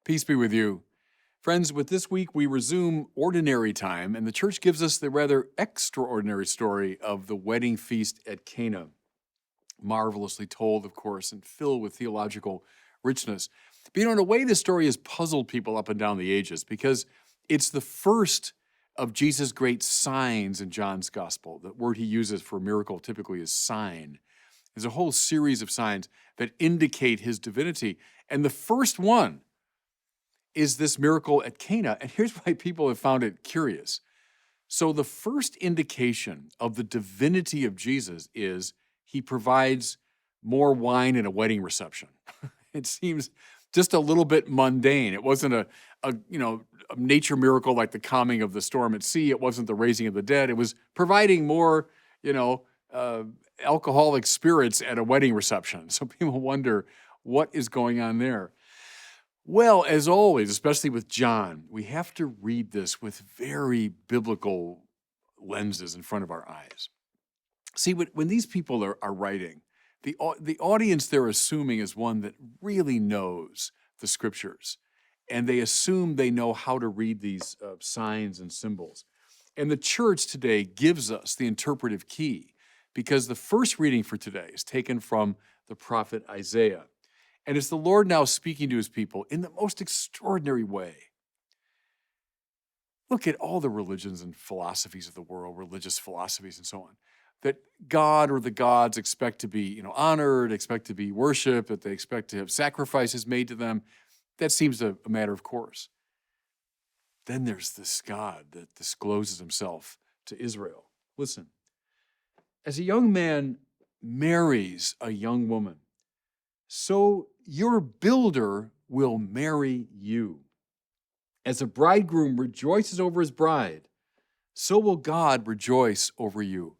Peace be with you. Friends, with this week we resume ordinary time, and the church gives us the rather extraordinary story of the wedding feast at Cana. Marvelously told, of course, and filled with theological richness. But in a way, this story has puzzled people up and down the ages because it's the first of Jesus' great signs in John's gospel. The word he uses for miracle typically is sign. There's a whole series of signs that indicate his divinity. And the first one is this miracle at Cana. And here's why people have found it curious. So the first indication of the divinity of Jesus is he provides more wine in a wedding reception. It seems just a little bit mundane. It wasn't a nature miracle like the calming of the storm at sea. It wasn't the raising of the dead. It was providing more, alcoholic spirits at a wedding reception. So people wonder what is going on there. Well, as always, especially with John, we have to read this with very biblical lenses in front of our eyes. See, when these people are writing, the audience they're assuming is one that really knows the scriptures, and they assume they know how to read these signs and symbols. And the church today gives us the interpretive key, because the first reading for today is taken from the prophet Isaiah. And it's the Lord now speaking to his people in the most extraordinary way. Look at all the religions and philosophies of the world, religious philosophies and so on, that God or the gods expect to be, honored, expect to be worshiped, that they expect to have sacrifices made to them. That seems a matter of course. Then there's this God that discloses himself to Israel. Listen, as a young man marries a young woman, so your builder will marry you. As a bridegroom rejoices over his bride, so will God rejoice over you.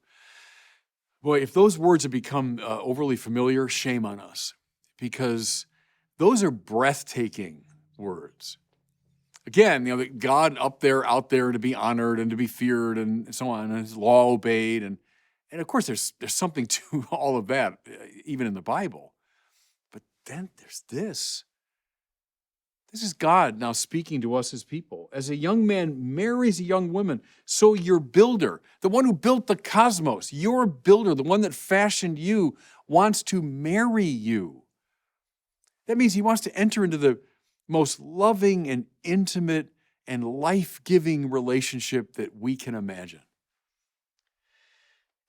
Boy, if those words have become overly familiar, shame on us, because those are breathtaking words. Again, God out there to be honored and to be feared and so on, and his law obeyed. And of course, there's something to all of that, even in the Bible. But then there's this. This is God now speaking to us as people. As a young man marries a young woman, so your builder, the one who built the cosmos, your builder, the one that fashioned you, wants to marry you. That means he wants to enter into the most loving and intimate and life-giving relationship that we can imagine.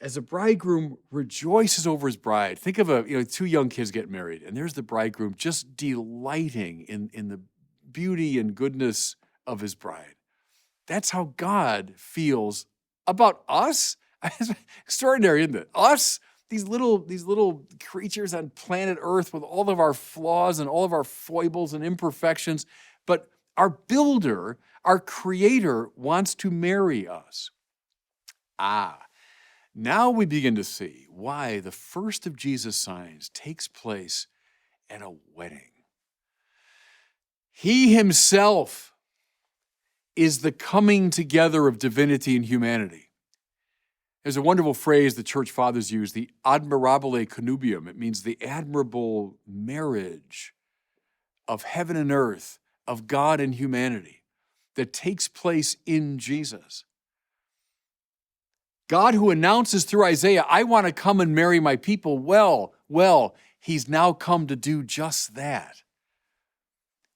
As a bridegroom rejoices over his bride, think of two young kids get married, and there's the bridegroom just delighting in the beauty and goodness of his bride. That's how God feels about us. It's extraordinary, isn't it? Us, these little creatures on planet Earth with all of our flaws and all of our foibles and imperfections, but our builder, our creator, wants to marry us. Now we begin to see why the first of Jesus' signs takes place at a wedding. He himself is the coming together of divinity and humanity. There's a wonderful phrase the church fathers use, the Admirable Canubium. It means the admirable marriage of heaven and earth, of God and humanity, that takes place in Jesus. God, who announces through Isaiah, I want to come and marry my people. Well, he's now come to do just that.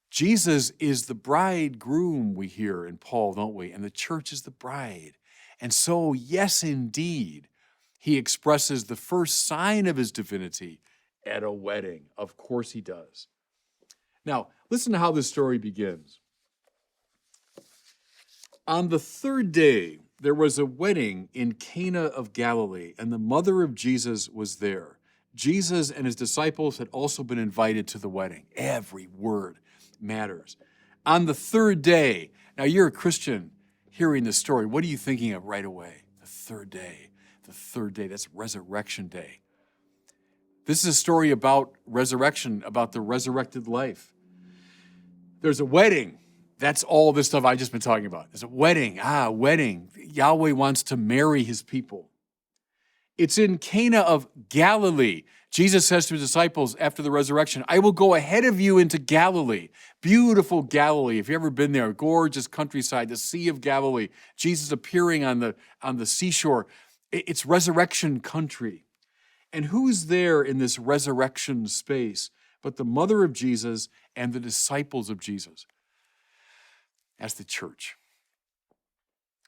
Jesus is the bridegroom, we hear in Paul, don't we? And the church is the bride. And so, yes, indeed, he expresses the first sign of his divinity at a wedding. Of course he does. Now, listen to how this story begins. On the third day, there was a wedding in Cana of Galilee, and the mother of Jesus was there. Jesus and his disciples had also been invited to the wedding. Every word matters. On the third day, now you're a Christian hearing this story. What are you thinking of right away? The third day, that's Resurrection Day. This is a story about resurrection, about the resurrected life. There's a wedding. That's all this stuff I've just been talking about. There's a wedding. Wedding. Yahweh wants to marry his people. It's in Cana of Galilee. Jesus says to his disciples after the resurrection, I will go ahead of you into Galilee. Beautiful Galilee. If you've ever been there, gorgeous countryside, the Sea of Galilee. Jesus appearing on the seashore. It's resurrection country. And who's there in this resurrection space but the mother of Jesus and the disciples of Jesus? That's the church.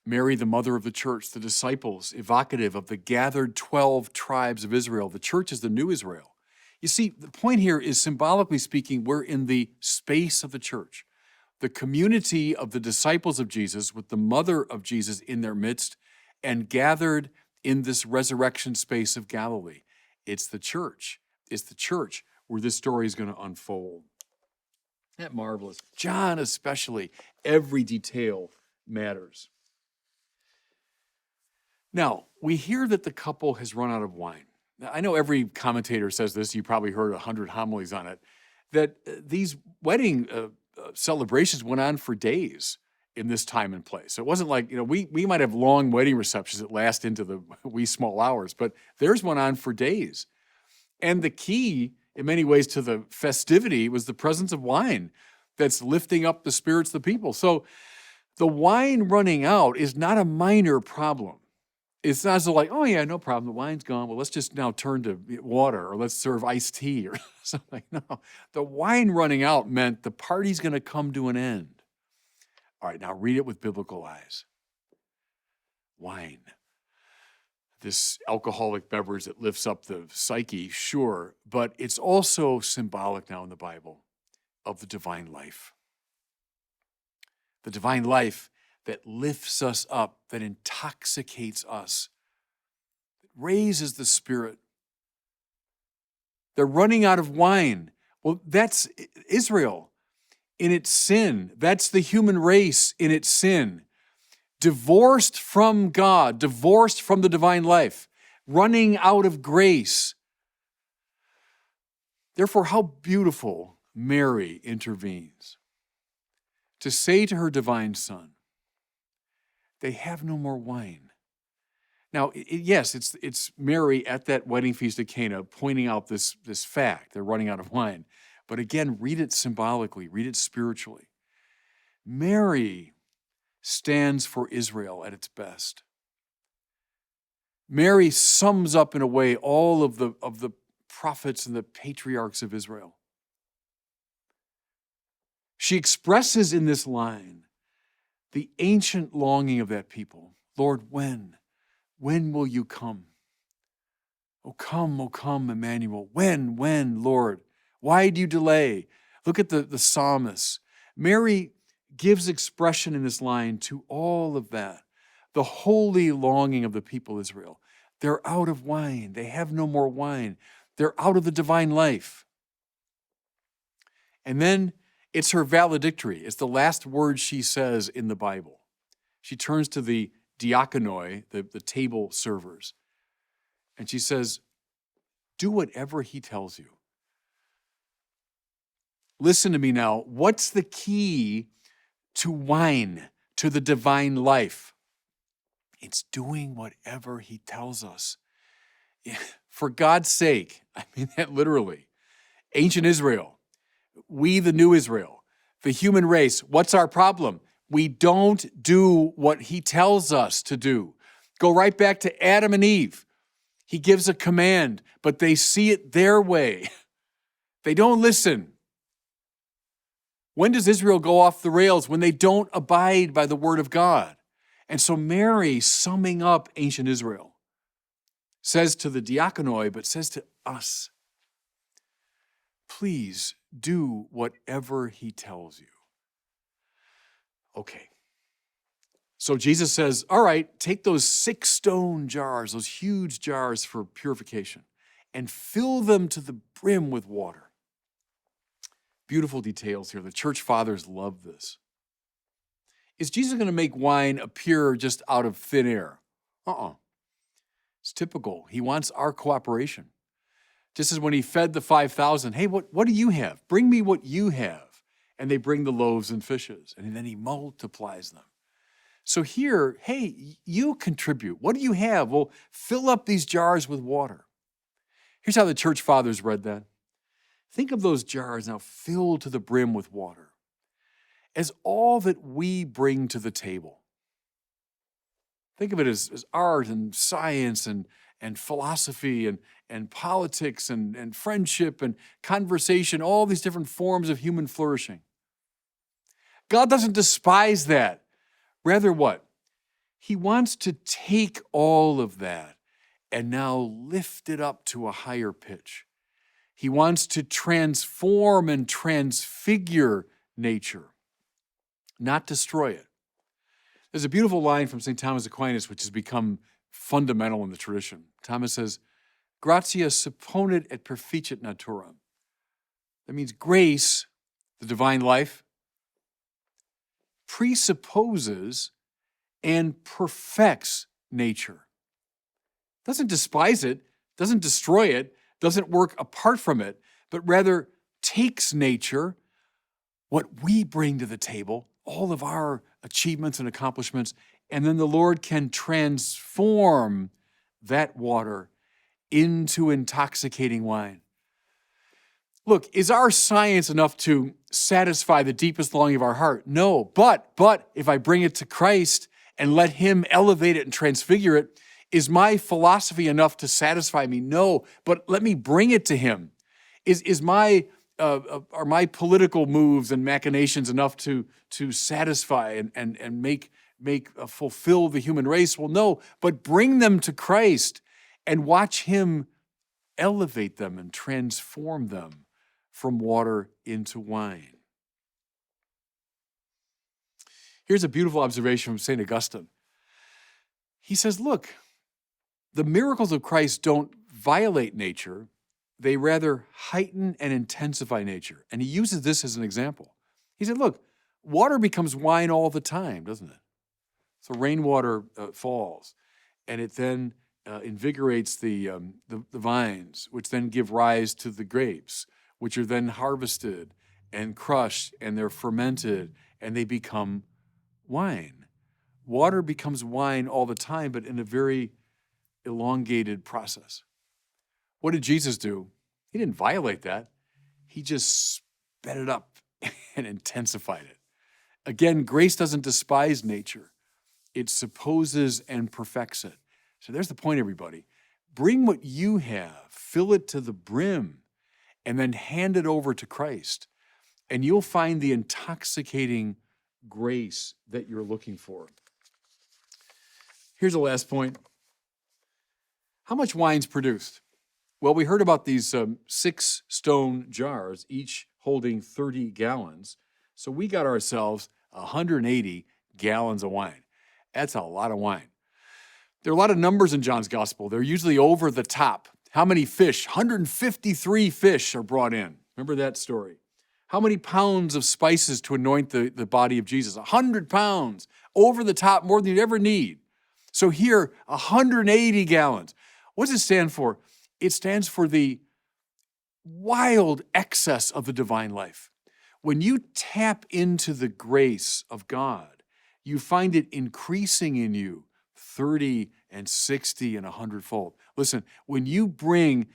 Mary, the mother of the church, the disciples, evocative of the gathered 12 tribes of Israel. The church is the new Israel. You see, the point here is, symbolically speaking, we're in the space of the church, the community of the disciples of Jesus with the mother of Jesus in their midst and gathered in this resurrection space of Galilee. It's the church. It's the church where this story is going to unfold. Isn't that marvelous? John especially, every detail matters. Now, we hear that the couple has run out of wine. Now, I know every commentator says this, you probably heard 100 homilies on it, that these wedding celebrations went on for days in this time and place. So it wasn't like, we might have long wedding receptions that last into the wee small hours, but theirs went on for days. And the key, in many ways, to the festivity was the presence of wine that's lifting up the spirits of the people. So the wine running out is not a minor problem. It's not so like, oh yeah, no problem, the wine's gone. Well, let's just now turn to water, or let's serve iced tea or something. No, the wine running out meant the party's going to come to an end. All right, now read it with biblical eyes. Wine, this alcoholic beverage that lifts up the psyche, sure, but it's also symbolic now in the Bible of the divine life. The divine life that lifts us up, that intoxicates us, that raises the spirit. They're running out of wine. Well, that's Israel in its sin. That's the human race in its sin. Divorced from God, divorced from the divine life, running out of grace. Therefore, how beautiful Mary intervenes to say to her divine son, they have no more wine. Now, yes, it's Mary at that wedding feast at Cana pointing out this fact. They're running out of wine. But again, read it symbolically, read it spiritually. Mary stands for Israel at its best. Mary sums up in a way all of the prophets and the patriarchs of Israel. She expresses in this line the ancient longing of that people. Lord, when will you come? Oh, come, Emmanuel. When, Lord? Why do you delay? Look at the psalmist. Mary gives expression in this line to all of that, the holy longing of the people of Israel. They're out of wine. They have no more wine. They're out of the divine life. And then it's her valedictory. It's the last word she says in the Bible. She turns to the diakonoi, the table servers, and she says, do whatever he tells you. Listen to me now. What's the key to wine, to the divine life? It's doing whatever he tells us. For God's sake, I mean that literally. Ancient Israel, we the new Israel, the human race, what's our problem? We don't do what he tells us to do. Go right back to Adam and Eve. He gives a command, but they see it their way. They don't listen. When does Israel go off the rails? When they don't abide by the word of God. And so Mary, summing up ancient Israel, says to the diakonoi, but says to us, please do whatever he tells you. Okay. So Jesus says, all right, take those 6 stone jars, those huge jars for purification, and fill them to the brim with water. Beautiful details here. The church fathers love this. Is Jesus going to make wine appear just out of thin air? It's typical. He wants our cooperation. Just as when he fed the 5,000, hey, what do you have? Bring me what you have. And they bring the loaves and fishes, and then he multiplies them. So here, hey, you contribute. What do you have? Well, fill up these jars with water. Here's how the church fathers read that. Think of those jars now filled to the brim with water as all that we bring to the table. Think of it as art and science and philosophy and politics and friendship and conversation, all these different forms of human flourishing. God doesn't despise that. Rather what? He wants to take all of that and now lift it up to a higher pitch. He wants to transform and transfigure nature, not destroy it. There's a beautiful line from St. Thomas Aquinas, which has become fundamental in the tradition. Thomas says, gratia supponit et perficit naturam. That means grace, the divine life, presupposes and perfects nature. Doesn't despise it, doesn't destroy it, doesn't work apart from it, but rather takes nature, what we bring to the table, all of our achievements and accomplishments, and then the Lord can transform that water into intoxicating wine. Look, is our science enough to satisfy the deepest longing of our heart? No, but if I bring it to Christ and let Him elevate it and transfigure it, is my philosophy enough to satisfy me? No, but let me bring it to Him. Are my political moves and machinations enough to satisfy and make fulfill the human race? Well, no, but bring them to Christ and watch Him elevate them and transform them from water into wine. Here's a beautiful observation from St. Augustine. He says, look, the miracles of Christ don't violate nature, they rather heighten and intensify nature. And he uses this as an example. He said, look, water becomes wine all the time, doesn't it? So rainwater falls, and it then invigorates the vines, which then give rise to the grapes, which are then harvested and crushed, and they're fermented, and they become wine. Water becomes wine all the time, but in a very elongated process. What did Jesus do? He didn't violate that. He just sped it up and intensified it. Again, grace doesn't despise nature. It supposes and perfects it. So there's the point, everybody. Bring what you have, fill it to the brim, and then hand it over to Christ. And you'll find the intoxicating grace that you're looking for. Here's the last point. How much wine's produced? Well, we heard about these 6 stone jars, each holding 30 gallons. So we got ourselves 180 gallons of wine. That's a lot of wine. There are a lot of numbers in John's gospel. They're usually over the top. How many fish? 153 fish are brought in. Remember that story. How many pounds of spices to anoint the body of Jesus? 100 pounds, over the top, more than you'd ever need. So here, 180 gallons. What does it stand for? It stands for the wild excess of the divine life. When you tap into the grace of God, you find it increasing in you 30 and 60 and 100-fold. Listen, when you bring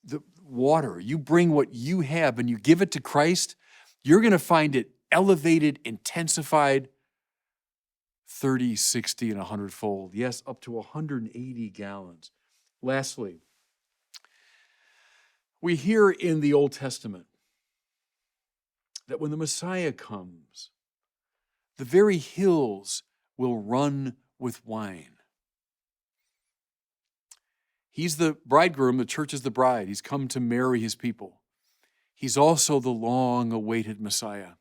the water, you bring what you have and you give it to Christ, you're going to find it elevated, intensified 30, 60, and 100-fold. Yes, up to 180 gallons. Lastly, we hear in the Old Testament that when the Messiah comes, the very hills will run with wine. He's the bridegroom, the church is the bride. He's come to marry his people. He's also the long-awaited Messiah.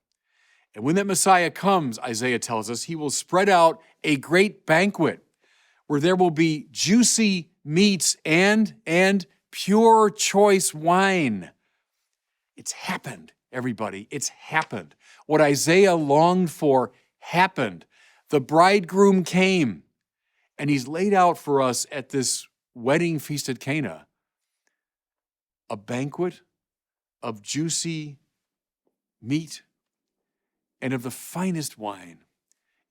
And when that Messiah comes, Isaiah tells us, he will spread out a great banquet where there will be juicy meats and pure choice wine. It's happened, everybody. It's happened. What Isaiah longed for happened. The bridegroom came, and he's laid out for us at this wedding feast at Cana a banquet of juicy meat and of the finest wine.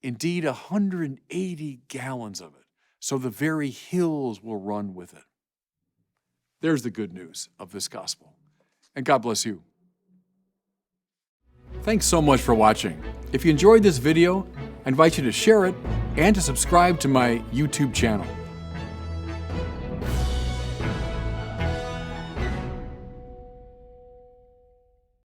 Indeed, 180 gallons of it, so the very hills will run with it. There's the good news of this gospel. And God bless you. Thanks so much for watching. If you enjoyed this video, I invite you to share it and to subscribe to my YouTube channel.